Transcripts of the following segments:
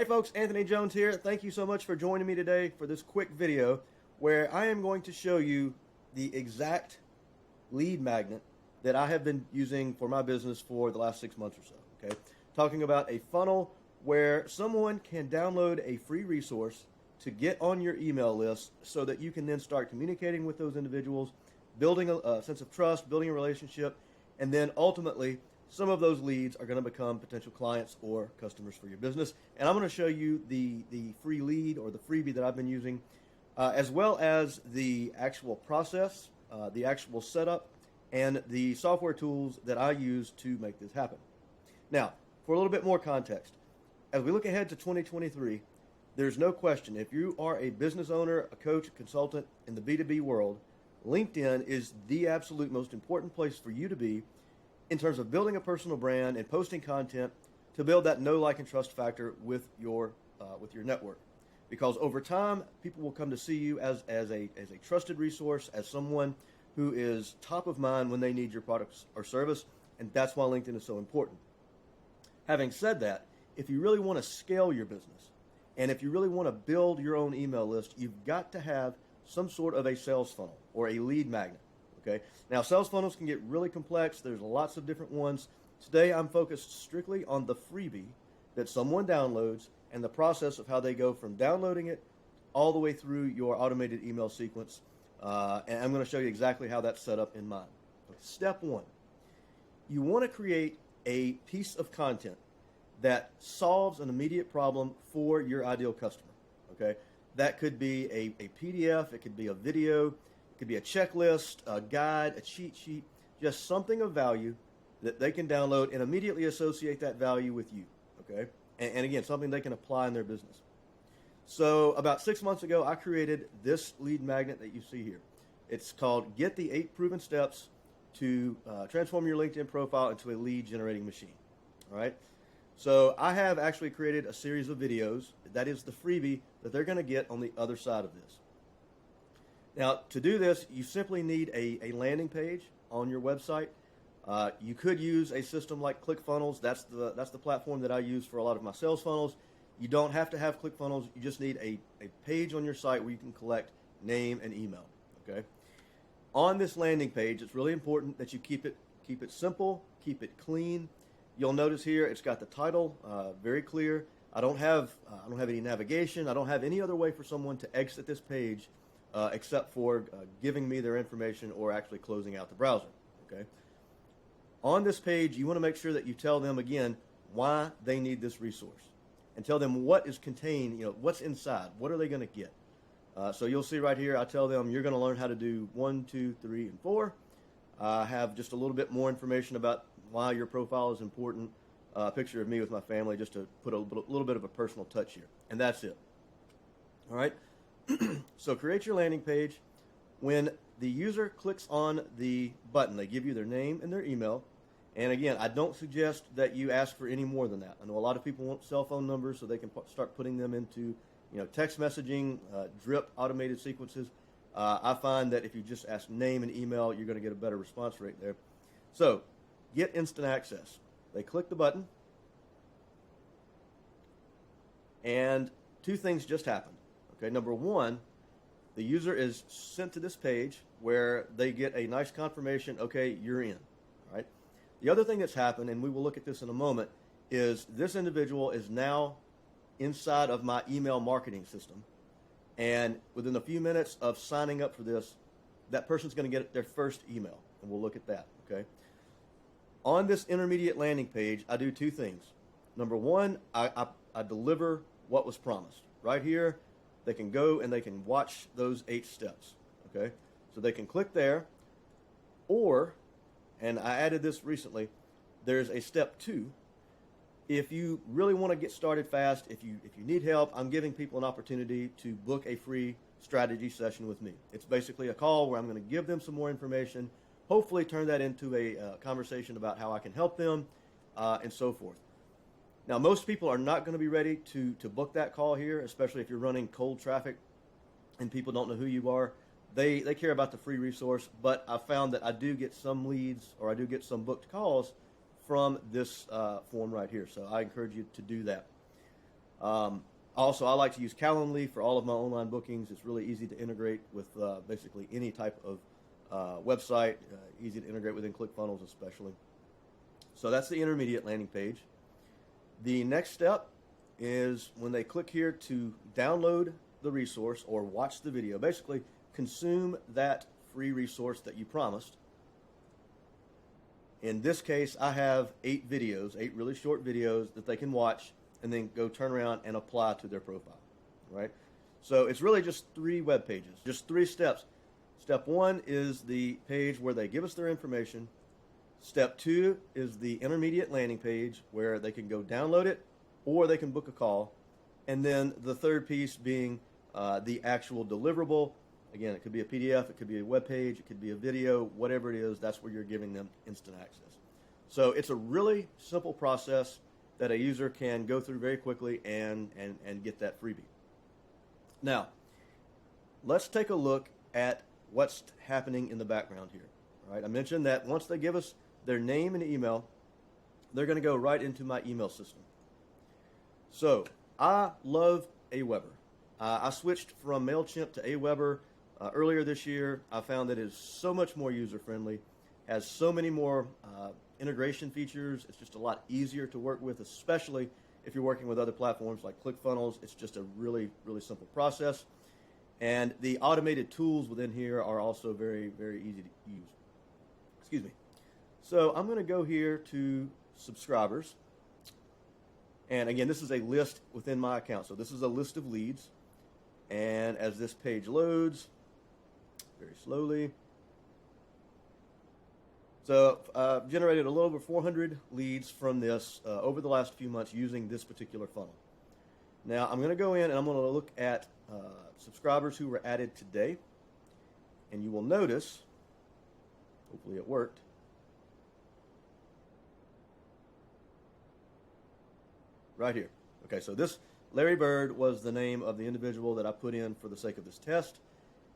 Hey folks, Anthony Jones here. Thank you so much for joining me today for this quick video where I am going to show you the exact lead magnet that I have been using for my business for the last 6 months or so. Okay, talking about a funnel where someone can download a free resource to get on your email list so that you can then start communicating with those individuals, building a sense of trust, building a relationship, and then ultimately some of those leads are going to become potential clients or customers for your business. And I'm going to show you the free lead or the freebie that I've been using, as well as the actual process, the actual setup, and the software tools that I use to make this happen. Now, for a little bit more context, as we look ahead to 2023, there's no question, if you are a business owner, a coach, a consultant in the B2B world, LinkedIn is the absolute most important place for you to be in terms of building a personal brand and posting content to build that know, like, and trust factor with your network. Because over time, people will come to see you as a trusted resource, as someone who is top of mind when they need your products or service, and that's why LinkedIn is so important. Having said that, if you really want to scale your business, and if you really want to build your own email list, you've got to have some sort of a sales funnel or a lead magnet. Okay. Now, sales funnels can get really complex. There's lots of different ones. Today, I'm focused strictly on the freebie that someone downloads and the process of how they go from downloading it all the way through your automated email sequence. And I'm going to show you exactly how that's set up in mine. Step one, you want to create a piece of content that solves an immediate problem for your ideal customer. Okay. That could be a PDF. It could be a video. Could be a checklist, a guide, a cheat sheet, just something of value that they can download and immediately associate that value with you, okay? And again, something they can apply in their business. So about 6 months ago, I created this lead magnet that you see here. It's called Get the 8 Proven Steps to Transform Your LinkedIn Profile into a Lead Generating Machine, all right? So I have actually created a series of videos. That is the freebie that they're going to get on the other side of this. Now, to do this, you simply need a landing page on your website. You could use a system like ClickFunnels. That's the platform that I use for a lot of my sales funnels. You don't have to have ClickFunnels. You just need a page on your site where you can collect name and email. Okay. On this landing page, it's really important that you keep it simple, keep it clean. You'll notice here it's got the title very clear. I don't have any navigation. I don't have any other way for someone to exit this page except for giving me their information or actually closing out the browser. Okay. On this page, you want to make sure that you tell them again why they need this resource, and tell them what is contained. What's inside. What are they going to get? So you'll see right here. I tell them you're going to learn how to do 1, 2, 3, and 4. I have just a little bit more information about why your profile is important. A picture of me with my family, just to put a little bit of a personal touch here, and that's it. All right. So create your landing page. When the user clicks on the button, they give you their name and their email. And again, I don't suggest that you ask for any more than that. I know a lot of people want cell phone numbers so they can start putting them into text messaging, drip automated sequences. I find that if you just ask name and email, you're going to get a better response rate there. So get instant access. They click the button, and 2 things just happened. Okay, number one, the user is sent to this page where they get a nice confirmation, okay, you're in, all right? The other thing that's happened, and we will look at this in a moment, is this individual is now inside of my email marketing system, and within a few minutes of signing up for this, that person's going to get their first email, and we'll look at that, okay? On this intermediate landing page, I do 2 things. Number one, I deliver what was promised. Right here, they can go and they can watch those 8 steps, okay? So they can click there, or, and I added this recently, there's a step 2. If you really want to get started fast, if you need help, I'm giving people an opportunity to book a free strategy session with me. It's basically a call where I'm going to give them some more information, hopefully turn that into a conversation about how I can help them, and so forth. Now, most people are not going to be ready to book that call here, especially if you're running cold traffic and people don't know who you are. They care about the free resource, but I found that I do get some leads, or I do get some booked calls from this form right here. So I encourage you to do that. Also, I like to use Calendly for all of my online bookings. It's really easy to integrate with basically any type of website, easy to integrate within ClickFunnels especially. So that's the intermediate landing page. The next step is when they click here to download the resource or watch the video, basically consume that free resource that you promised. In this case, I have 8 videos, 8 really short videos that they can watch and then go turn around and apply to their profile, right? So it's really just 3 web pages, just 3 steps. Step 1 is the page where they give us their information. Step 2 is the intermediate landing page where they can go download it or they can book a call. And then the third piece being the actual deliverable. Again, it could be a PDF, it could be a web page, it could be a video, whatever it is, that's where you're giving them instant access. So it's a really simple process that a user can go through very quickly and get that freebie. Now, let's take a look at what's happening in the background here. All right, I mentioned that once they give us their name and email, they're going to go right into my email system. So I love Aweber. I switched from MailChimp to Aweber earlier this year. I found that it is so much more user-friendly, has so many more integration features. It's just a lot easier to work with, especially if you're working with other platforms like ClickFunnels. It's just a really, really simple process. And the automated tools within here are also very, very easy to use. Excuse me. So I'm going to go here to subscribers. And again, this is a list within my account. So this is a list of leads. And as this page loads, very slowly. So I've generated a little over 400 leads from this over the last few months using this particular funnel. Now I'm going to go in and I'm going to look at subscribers who were added today. And you will notice, hopefully it worked, right here. Okay, so this Larry Bird was the name of the individual that I put in for the sake of this test.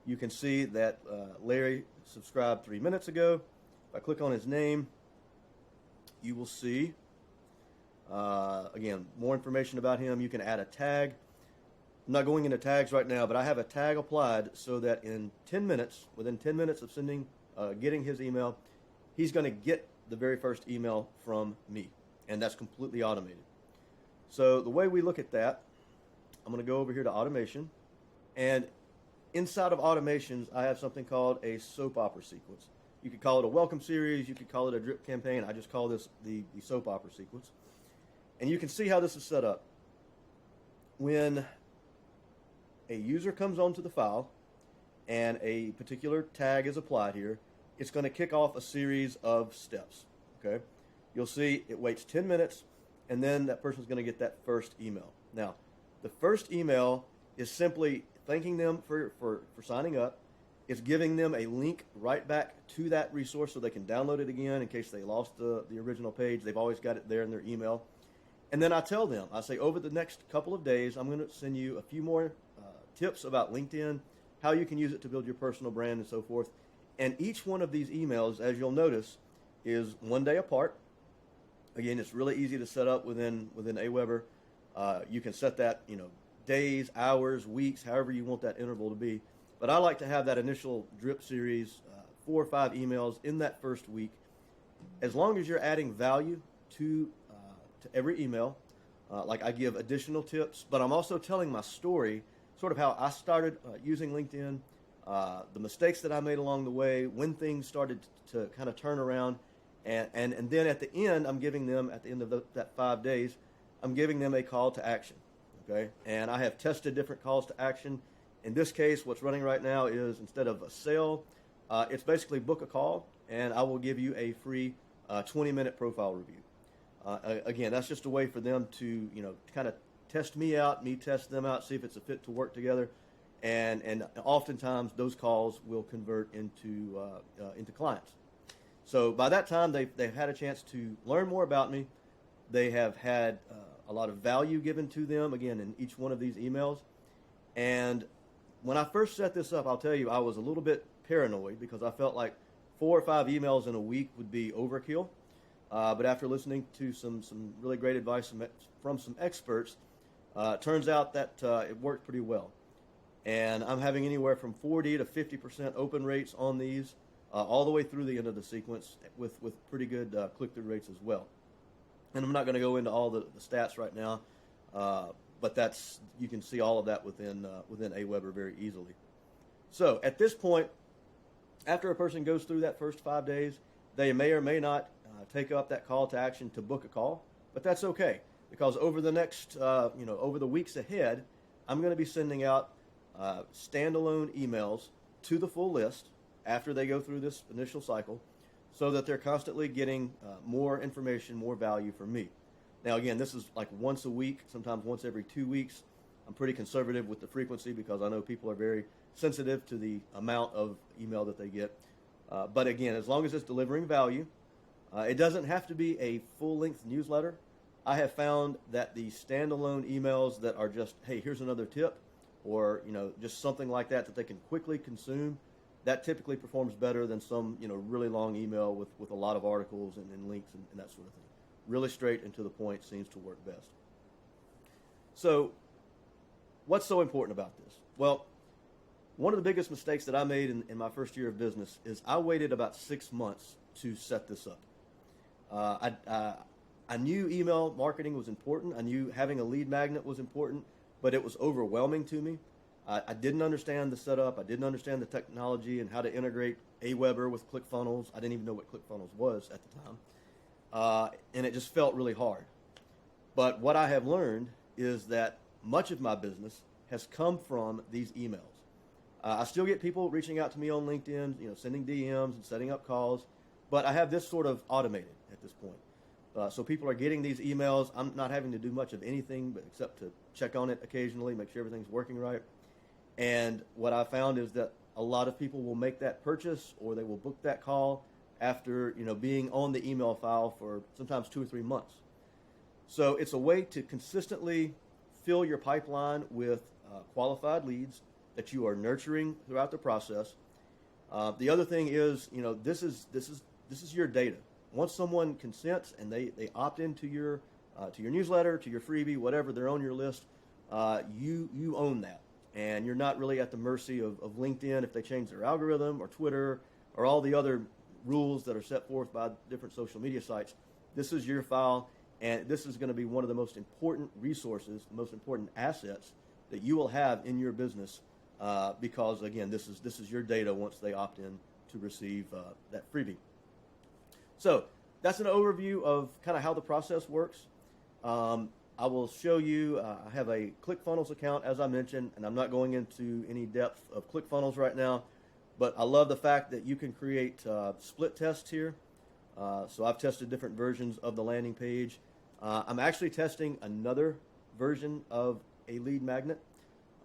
You can see that Larry subscribed 3 minutes ago. If I click on his name, you will see, again, more information about him. You can add a tag. I'm not going into tags right now, but I have a tag applied so that in 10 minutes, within 10 minutes of getting his email, he's going to get the very first email from me, and that's completely automated. So the way we look at that, I'm going to go over here to automation, and inside of automations, I have something called a soap opera sequence. You could call it a welcome series, you could call it a drip campaign. I just call this the soap opera sequence. And you can see how this is set up. When a user comes onto the file and a particular tag is applied here, it's going to kick off a series of steps. Okay? You'll see it waits 10 minutes, and then that person's going to get that first email. Now, the first email is simply thanking them for signing up. It's giving them a link right back to that resource so they can download it again in case they lost the original page. They've always got it there in their email. And then I tell them, I say, over the next couple of days, I'm going to send you a few more tips about LinkedIn, how you can use it to build your personal brand and so forth. And each one of these emails, as you'll notice, is 1 day apart. Again, it's really easy to set up within Aweber. You can set that, days, hours, weeks, however you want that interval to be. But I like to have that initial drip series, 4 or 5 emails in that first week. As long as you're adding value to every email, like I give additional tips, but I'm also telling my story, sort of how I started using LinkedIn, the mistakes that I made along the way, when things started to kind of turn around, and then at the end, I'm giving them, at the end of that 5 days, I'm giving them a call to action, okay? And I have tested different calls to action. In this case, what's running right now is instead of a sale, it's basically book a call, and I will give you a free 20-minute profile review. Again, that's just a way for them to, kind of test me out, me test them out, see if it's a fit to work together, and oftentimes those calls will convert into clients. So by that time, they've had a chance to learn more about me. They have had a lot of value given to them, again, in each one of these emails. And when I first set this up, I'll tell you, I was a little bit paranoid because I felt like 4 or 5 emails in a week would be overkill. But after listening to some really great advice from some experts, Turns out that it worked pretty well. And I'm having anywhere from 40 to 50% open rates on these, all the way through the end of the sequence with pretty good click-through rates as well. And I'm not going to go into all the stats right now, but you can see all of that within Aweber very easily. So at this point, after a person goes through that first 5 days, they may or may not take up that call to action to book a call, but that's okay, because over the next, over the weeks ahead, I'm going to be sending out standalone emails to the full list after they go through this initial cycle, so that they're constantly getting more information, more value from me. Now, again, this is like once a week, sometimes once every 2 weeks. I'm pretty conservative with the frequency because I know people are very sensitive to the amount of email that they get. But again, as long as it's delivering value, it doesn't have to be a full-length newsletter. I have found that the standalone emails that are just, hey, here's another tip, or just something like that they can quickly consume, that typically performs better than some really long email with a lot of articles and links and that sort of thing. Really straight and to the point seems to work best. So what's so important about this? Well, one of the biggest mistakes that I made in my first year of business is I waited about 6 months to set this up. I knew email marketing was important. I knew having a lead magnet was important, but it was overwhelming to me. I didn't understand the setup. I didn't understand the technology and how to integrate Aweber with ClickFunnels. I didn't even know what ClickFunnels was at the time. And it just felt really hard. But what I have learned is that much of my business has come from these emails. I still get people reaching out to me on LinkedIn, sending DMs and setting up calls, but I have this sort of automated at this point. So people are getting these emails. I'm not having to do much of anything but except to check on it occasionally, make sure everything's working right. And what I found is that a lot of people will make that purchase or they will book that call after being on the email file for sometimes 2 or 3 months. So it's a way to consistently fill your pipeline with qualified leads that you are nurturing throughout the process. The other thing is, this is your data. Once someone consents and they opt into your newsletter, to your freebie, whatever, they're on your list, you own that. And you're not really at the mercy of LinkedIn if they change their algorithm, or Twitter, or all the other rules that are set forth by different social media sites. This is your file, and this is going to be one of the most important resources, the most important assets that you will have in your business, because again, this is your data once they opt in to receive that freebie. So that's an overview of kind of how the process works. I will show you, I have a ClickFunnels account, as I mentioned, and I'm not going into any depth of ClickFunnels right now, but I love the fact that you can create split tests here. So I've tested different versions of the landing page. I'm actually testing another version of a lead magnet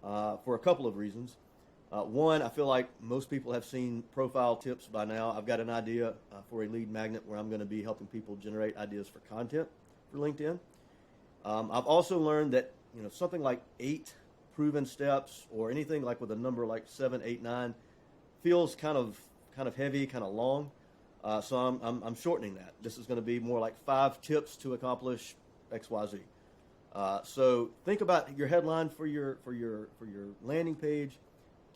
for a couple of reasons. One, I feel like most people have seen profile tips by now. I've got an idea for a lead magnet where I'm going to be helping people generate ideas for content for LinkedIn. I've also learned that something like 8 proven steps, or anything like with a number like 7, 8, 9, feels kind of heavy, kind of long. So I'm shortening that. This is going to be more like 5 tips to accomplish XYZ. So think about your headline for your landing page.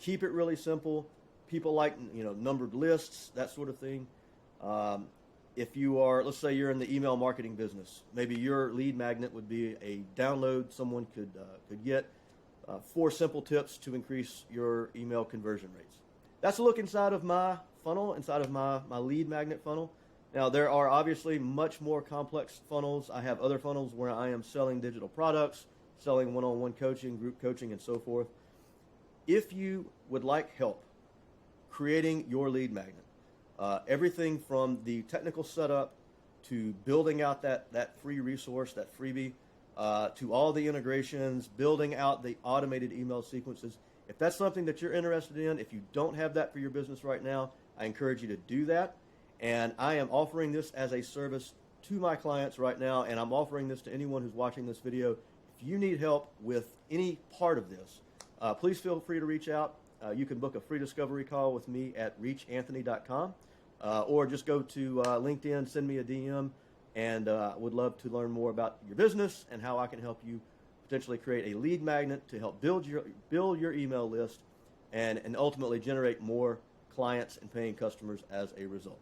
Keep it really simple. People like numbered lists, that sort of thing. If you are, let's say you're in the email marketing business, maybe your lead magnet would be a download someone could get, 4 simple tips to increase your email conversion rates. That's a look inside of my funnel, inside of my lead magnet funnel. Now, there are obviously much more complex funnels. I have other funnels where I am selling digital products, selling one-on-one coaching, group coaching, and so forth. If you would like help creating your lead magnet, everything from the technical setup to building out that free resource, that freebie, to all the integrations, building out the automated email sequences. If that's something that you're interested in, if you don't have that for your business right now, I encourage you to do that. And I am offering this as a service to my clients right now, and I'm offering this to anyone who's watching this video. If you need help with any part of this, please feel free to reach out. You can book a free discovery call with me at reachanthony.com, or just go to LinkedIn, send me a DM, and would love to learn more about your business and how I can help you potentially create a lead magnet to help build your email list and ultimately generate more clients and paying customers as a result.